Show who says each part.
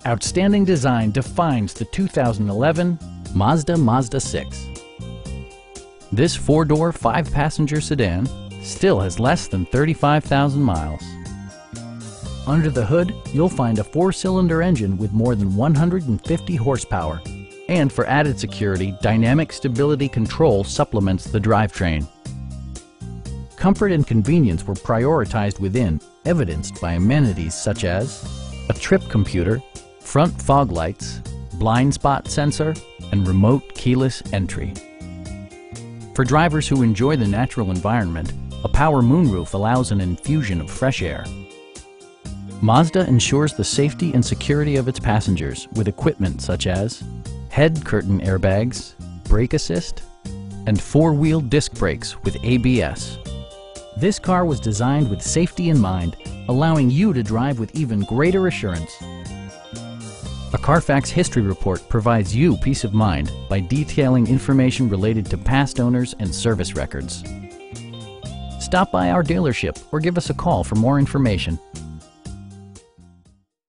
Speaker 1: Outstanding design defines the 2011 Mazda 6. This four-door, five-passenger sedan still has less than 35,000 miles. Under the hood, you'll find a four-cylinder engine with more than 150 horsepower. And for added security, dynamic stability control supplements the drivetrain. Comfort and convenience were prioritized within, evidenced by amenities such as a trip computer, front fog lights, blind spot sensor, and remote keyless entry. For drivers who enjoy the natural environment, a power moonroof allows an infusion of fresh air. Mazda ensures the safety and security of its passengers with equipment such as head curtain airbags, brake assist, and four-wheel disc brakes with ABS. This car was designed with safety in mind, allowing you to drive with even greater assurance. A Carfax history report provides you peace of mind by detailing information related to past owners and service records. Stop by our dealership or give us a call for more information.